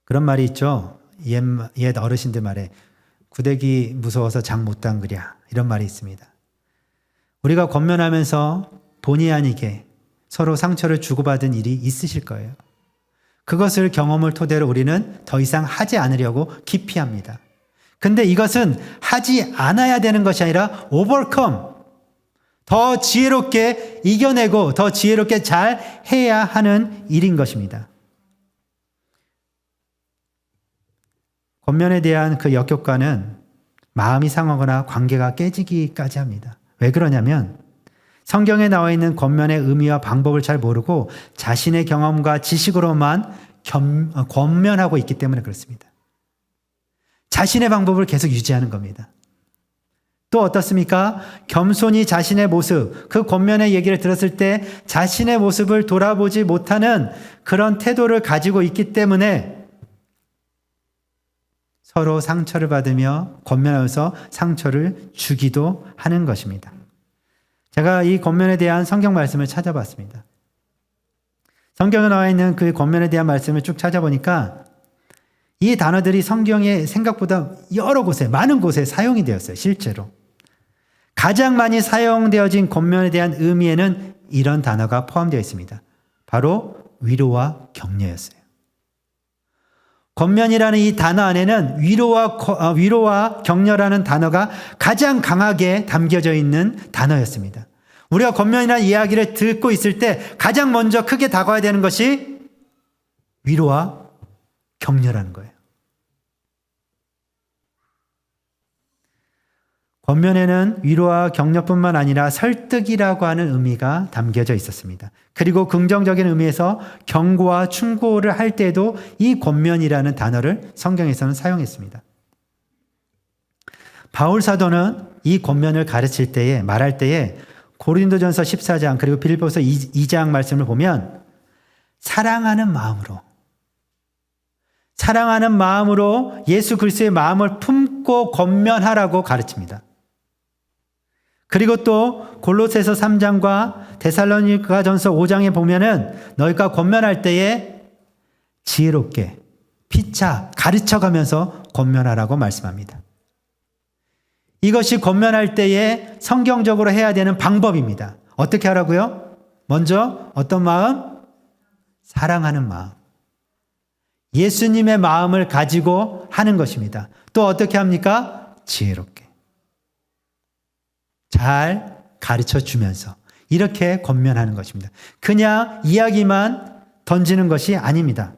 그런 말이 있죠. 옛 어르신들 말에 구데기 무서워서 장 못 담그랴 이런 말이 있습니다. 우리가 권면하면서 본의 아니게 서로 상처를 주고받은 일이 있으실 거예요. 그것을 경험을 토대로 우리는 더 이상 하지 않으려고 기피합니다. 근데 이것은 하지 않아야 되는 것이 아니라 overcome, 더 지혜롭게 이겨내고 더 지혜롭게 잘 해야 하는 일인 것입니다. 권면에 대한 그 역효과는 마음이 상하거나 관계가 깨지기까지 합니다. 왜 그러냐면 성경에 나와 있는 권면의 의미와 방법을 잘 모르고 자신의 경험과 지식으로만 권면하고 있기 때문에 그렇습니다. 자신의 방법을 계속 유지하는 겁니다. 또 어떻습니까? 겸손히 자신의 모습, 그 권면의 얘기를 들었을 때 자신의 모습을 돌아보지 못하는 그런 태도를 가지고 있기 때문에 서로 상처를 받으며 권면하면서 상처를 주기도 하는 것입니다. 제가 이 권면에 대한 성경 말씀을 찾아봤습니다. 성경에 나와 있는 그 권면에 대한 말씀을 쭉 찾아보니까 이 단어들이 성경에 생각보다 여러 곳에, 많은 곳에 사용이 되었어요, 실제로. 가장 많이 사용되어진 권면에 대한 의미에는 이런 단어가 포함되어 있습니다. 바로 위로와 격려였어요. 권면이라는 이 단어 안에는 위로와 격려라는 단어가 가장 강하게 담겨져 있는 단어였습니다. 우리가 권면이라는 이야기를 듣고 있을 때 가장 먼저 크게 다가와야 되는 것이 위로와 격려라는 거예요. 권면에는 위로와 격려뿐만 아니라 설득이라고 하는 의미가 담겨져 있었습니다. 그리고 긍정적인 의미에서 경고와 충고를 할 때도 이 권면이라는 단어를 성경에서는 사용했습니다. 바울 사도는 이 권면을 가르칠 때에, 말할 때에 고린도전서 14장 그리고 빌립보서 2장 말씀을 보면 사랑하는 마음으로 예수 그리스도의 마음을 품고 권면하라고 가르칩니다. 그리고 또 골로새서 3장과 데살로니가전서 5장에 보면은 너희가 권면할 때에 지혜롭게 피차 가르쳐가면서 권면하라고 말씀합니다. 이것이 권면할 때에 성경적으로 해야 되는 방법입니다. 어떻게 하라고요? 먼저 어떤 마음? 사랑하는 마음. 예수님의 마음을 가지고 하는 것입니다. 또 어떻게 합니까? 지혜롭게. 잘 가르쳐 주면서 이렇게 권면하는 것입니다. 그냥 이야기만 던지는 것이 아닙니다.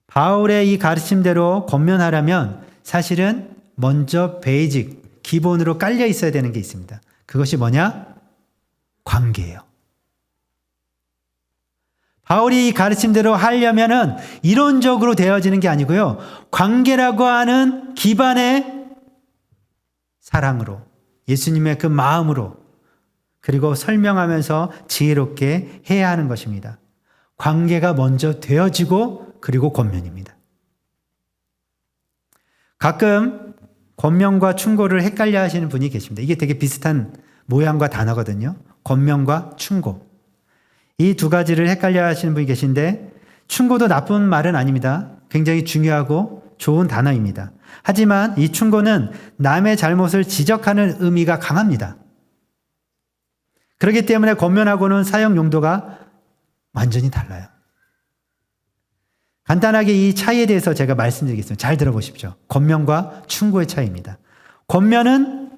바울의 이 가르침대로 권면하려면 사실은 먼저 베이직, 기본으로 깔려 있어야 되는 게 있습니다. 그것이 뭐냐? 관계예요. 바울이 이 가르침대로 하려면은 이론적으로 되어지는 게 아니고요. 관계라고 하는 기반의 사랑으로, 예수님의 그 마음으로, 그리고 설명하면서 지혜롭게 해야 하는 것입니다. 관계가 먼저 되어지고 그리고 권면입니다. 가끔 권면과 충고를 헷갈려 하시는 분이 계십니다. 이게 되게 비슷한 모양과 단어거든요. 권면과 충고. 이 두 가지를 헷갈려 하시는 분이 계신데 충고도 나쁜 말은 아닙니다. 굉장히 중요하고 좋은 단어입니다. 하지만 이 충고는 남의 잘못을 지적하는 의미가 강합니다. 그렇기 때문에 권면하고는 사용 용도가 완전히 달라요. 간단하게 이 차이에 대해서 제가 말씀드리겠습니다. 잘 들어보십시오. 권면과 충고의 차이입니다. 권면은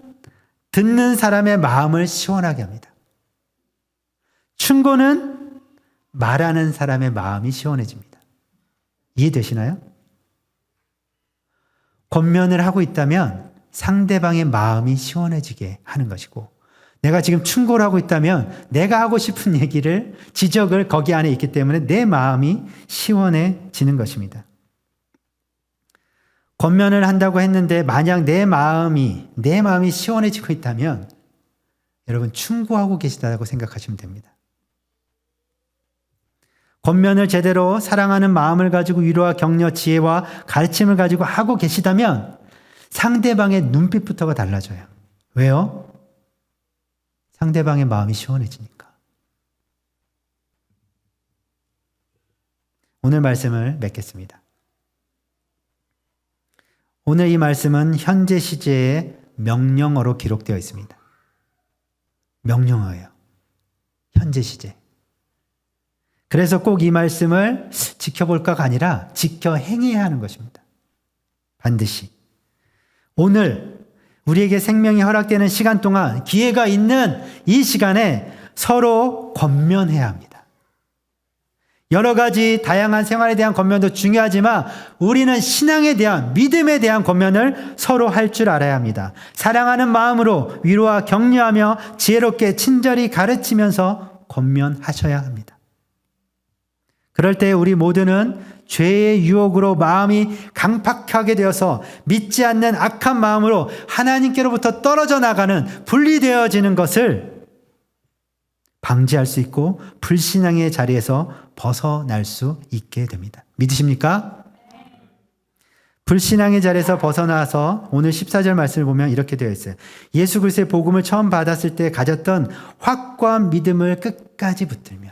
듣는 사람의 마음을 시원하게 합니다. 충고는 말하는 사람의 마음이 시원해집니다. 이해되시나요? 권면을 하고 있다면 상대방의 마음이 시원해지게 하는 것이고, 내가 지금 충고를 하고 있다면 내가 하고 싶은 얘기를, 지적을 거기 안에 있기 때문에 내 마음이 시원해지는 것입니다. 권면을 한다고 했는데 만약 내 마음이 시원해지고 있다면 여러분 충고하고 계시다고 생각하시면 됩니다. 권면을 제대로 사랑하는 마음을 가지고 위로와 격려, 지혜와 가르침을 가지고 하고 계시다면 상대방의 눈빛부터가 달라져요. 왜요? 상대방의 마음이 시원해지니까. 오늘 말씀을 맺겠습니다. 오늘 이 말씀은 현재 시제의 명령어로 기록되어 있습니다. 명령어예요. 현재 시제. 그래서 꼭 이 말씀을 지켜볼까가 아니라 지켜 행해야 하는 것입니다. 반드시. 오늘 우리에게 생명이 허락되는 시간 동안, 기회가 있는 이 시간에 서로 권면해야 합니다. 여러 가지 다양한 생활에 대한 권면도 중요하지만 우리는 신앙에 대한, 믿음에 대한 권면을 서로 할 줄 알아야 합니다. 사랑하는 마음으로 위로와 격려하며 지혜롭게 친절히 가르치면서 권면하셔야 합니다. 그럴 때 우리 모두는 죄의 유혹으로 마음이 강팍하게 되어서 믿지 않는 악한 마음으로 하나님께로부터 떨어져 나가는, 분리되어지는 것을 방지할 수 있고 불신앙의 자리에서 벗어날 수 있게 됩니다. 믿으십니까? 불신앙의 자리에서 벗어나서 오늘 14절 말씀을 보면 이렇게 되어 있어요. 예수 그리스도의 복음을 처음 받았을 때 가졌던 확고한 믿음을 끝까지 붙들면,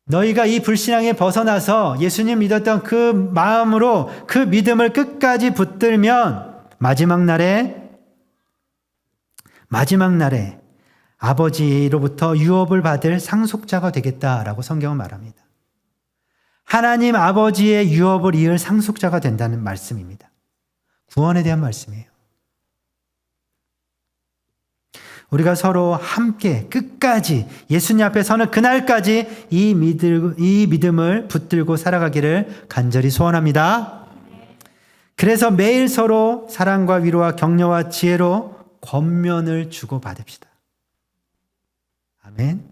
너희가 이 불신앙에 벗어나서 예수님 믿었던 그 마음으로 그 믿음을 끝까지 붙들면 마지막 날에 아버지로부터 유업을 받을 상속자가 되겠다라고 성경은 말합니다. 하나님 아버지의 유업을 이을 상속자가 된다는 말씀입니다. 구원에 대한 말씀이에요. 우리가 서로 함께 끝까지 예수님 앞에 서는 그날까지 이 믿음을 붙들고 살아가기를 간절히 소원합니다. 그래서 매일 서로 사랑과 위로와 격려와 지혜로 권면을 주고받읍시다. 아멘.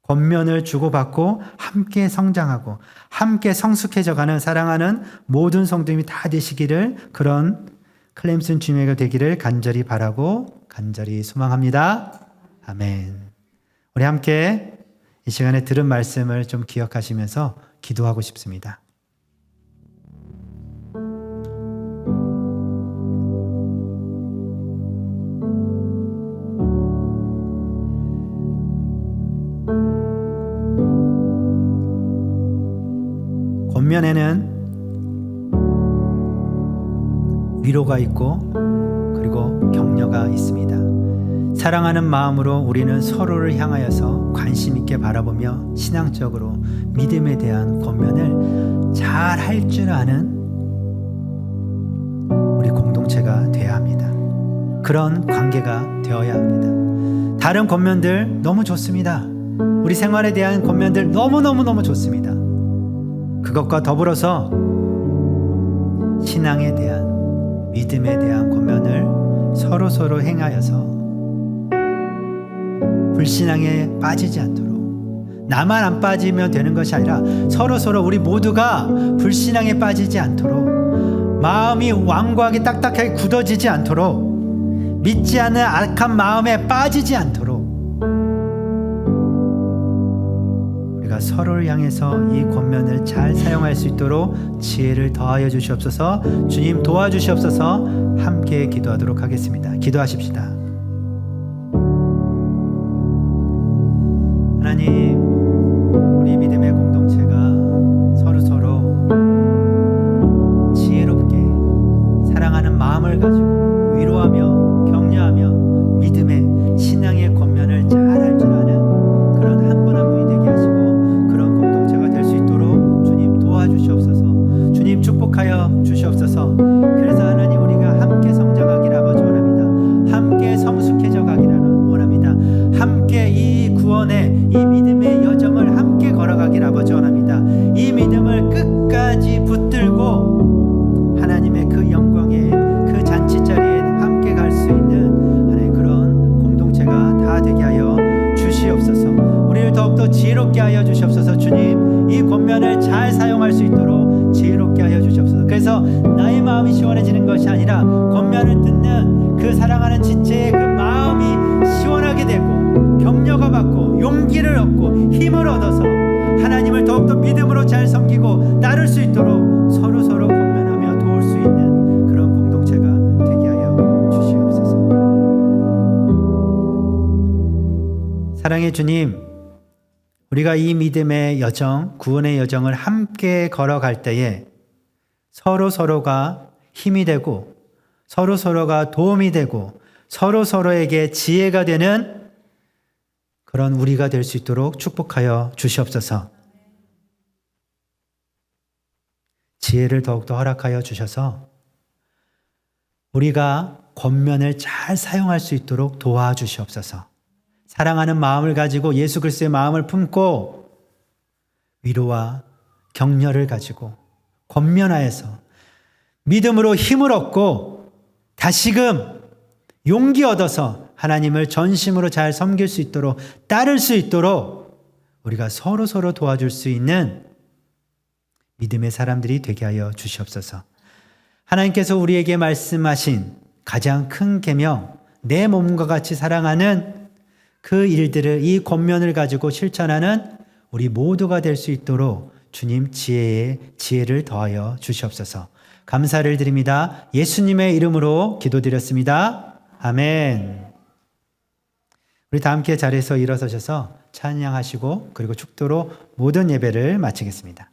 권면을 주고받고 함께 성장하고 함께 성숙해져가는, 사랑하는 모든 성도님이 다 되시기를, 그런 클램슨 주님에게 되기를 간절히 바라고 간절히 소망합니다. 아멘. 우리 함께 이 시간에 들은 말씀을 좀 기억하시면서 기도하고 싶습니다. 권면에는 위로가 있고 그리고 격려가 있습니다. 사랑하는 마음으로 우리는 서로를 향하여서 관심 있게 바라보며 신앙적으로 믿음에 대한 권면을 잘 할 줄 아는 우리 공동체가 되어야 합니다. 그런 관계가 되어야 합니다. 다른 권면들 너무 좋습니다. 우리 생활에 대한 권면들 너무너무 좋습니다. 그것과 더불어서 신앙에 대한, 믿음에 대한 권면을 서로 행하여서 불신앙에 빠지지 않도록, 나만 안 빠지면 되는 것이 아니라 서로 우리 모두가 불신앙에 빠지지 않도록, 마음이 완고하게 딱딱하게 굳어지지 않도록, 믿지 않는 악한 마음에 빠지지 않도록 우리가 서로를 향해서 이 권면을 잘 사용할 수 있도록 지혜를 더하여 주시옵소서. 주님 도와주시옵소서. 함께 기도하도록 하겠습니다. 기도하십시다. 하나님, 우리 믿음의 공동체가 서로 지혜롭게 사랑하는 마음을 가지고 위로하며 격려하며 믿음의 신앙의 권면을 잘 할 줄 아는 그런 한 분 한 분이 되게 하시고 그런 공동체가 될 수 있도록 주님 도와주시옵소서. 주님 축복하여 주시옵소서. 그래서 하나님, 우리가 함께 성장하기를 아버지 원합니다. 함께 성숙해져 가기를 원합니다. 함께 이 구원의 이 믿음의 여정을 함께 걸어가기를 아버지 원합니다. 이 믿음을 끝까지 붙들고 하나님의 그 영광의 그 잔치자리에 함께 갈 수 있는 하나님 그런 공동체가 다 되게 하여 주시옵소서. 우리를 더욱더 지혜롭게 하여 주시옵소서. 주님, 이 권면을 잘 사용할 수 있도록 지혜롭게 하여 주시옵소서. 그래서 나의 마음이 시원해지는 것이 아니라 권면을 듣는 그 사랑하는 지체의 그 마음이 시원하게 되고 격려가 받고 용기를 얻고 힘을 얻어서 하나님을 더욱더 믿음으로 잘 섬기고 따를 수 있도록 서로 권면하며 도울 수 있는 그런 공동체가 되게 하여 주시옵소서. 사랑의 주님, 우리가 이 믿음의 여정, 구원의 여정을 함께 걸어갈 때에 서로가 힘이 되고 서로가 도움이 되고 서로에게 지혜가 되는 그런 우리가 될 수 있도록 축복하여 주시옵소서. 지혜를 더욱더 허락하여 주셔서 우리가 권면을 잘 사용할 수 있도록 도와주시옵소서. 사랑하는 마음을 가지고 예수 그리스도의 마음을 품고 위로와 격려를 가지고 권면하여서 믿음으로 힘을 얻고 다시금 용기 얻어서 하나님을 전심으로 잘 섬길 수 있도록 따를 수 있도록 우리가 서로 도와줄 수 있는 믿음의 사람들이 되게 하여 주시옵소서. 하나님께서 우리에게 말씀하신 가장 큰 계명, 내 몸과 같이 사랑하는 그 일들을, 이 권면을 가지고 실천하는 우리 모두가 될 수 있도록 주님 지혜를 더하여 주시옵소서. 감사를 드립니다. 예수님의 이름으로 기도드렸습니다. 아멘. 우리 다 함께 자리에서 일어서셔서 찬양하시고 그리고 축도로 모든 예배를 마치겠습니다.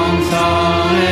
정성을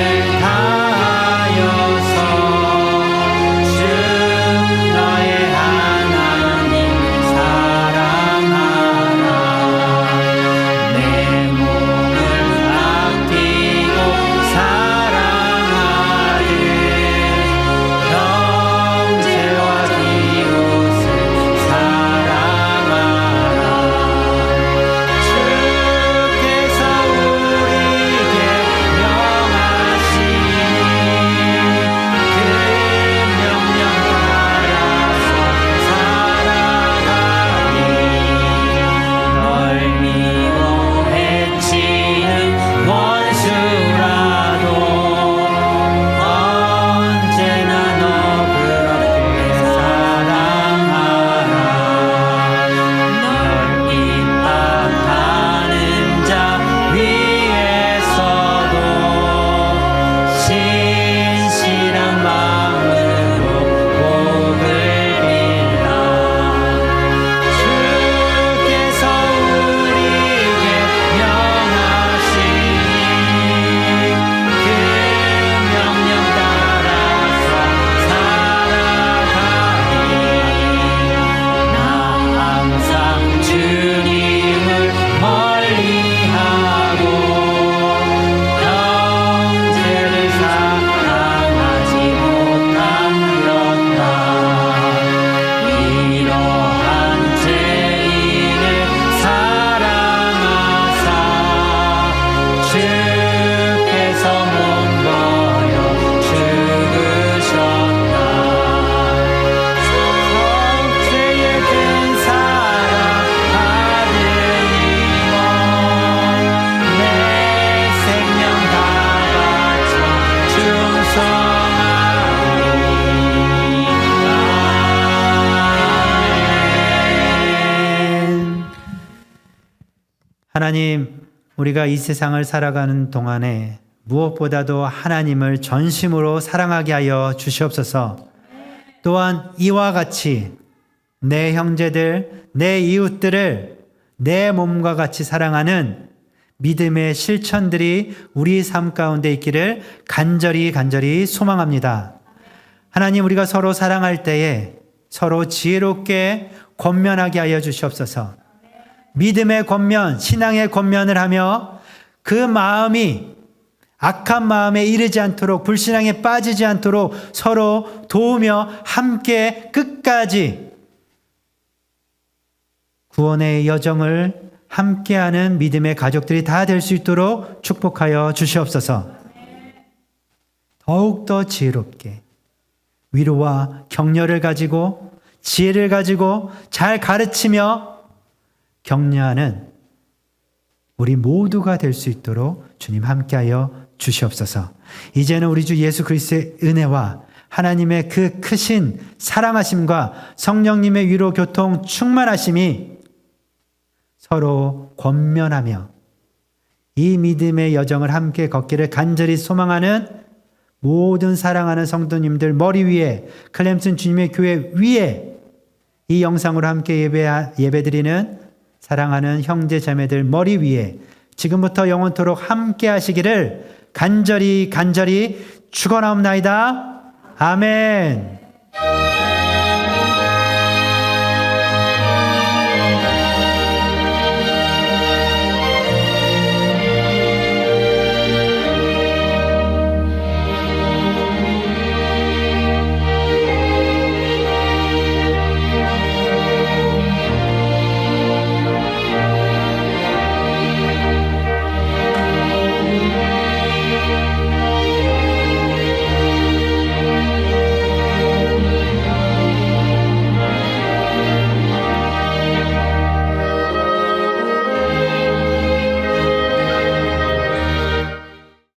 하나님, 우리가 이 세상을 살아가는 동안에 무엇보다도 하나님을 전심으로 사랑하게 하여 주시옵소서. 또한 이와 같이 내 형제들, 내 이웃들을 내 몸과 같이 사랑하는 믿음의 실천들이 우리 삶 가운데 있기를 간절히 소망합니다. 하나님, 우리가 서로 사랑할 때에 서로 지혜롭게 권면하게 하여 주시옵소서. 믿음의 권면, 신앙의 권면을 하며 그 마음이 악한 마음에 이르지 않도록, 불신앙에 빠지지 않도록 서로 도우며 함께 끝까지 구원의 여정을 함께하는 믿음의 가족들이 다 될 수 있도록 축복하여 주시옵소서. 더욱더 지혜롭게 위로와 격려를 가지고 지혜를 가지고 잘 가르치며 격려하는 우리 모두가 될 수 있도록 주님 함께하여 주시옵소서. 이제는 우리 주 예수 그리스도의 은혜와 하나님의 그 크신 사랑하심과 성령님의 위로 교통 충만하심이 서로 권면하며 이 믿음의 여정을 함께 걷기를 간절히 소망하는 모든 사랑하는 성도님들 머리 위에, 클램슨 주님의 교회 위에 이 영상으로 함께 예배드리는 사랑하는 형제 자매들 머리 위에 지금부터 영원토록 함께 하시기를 간절히 축원하옵나이다. 아멘.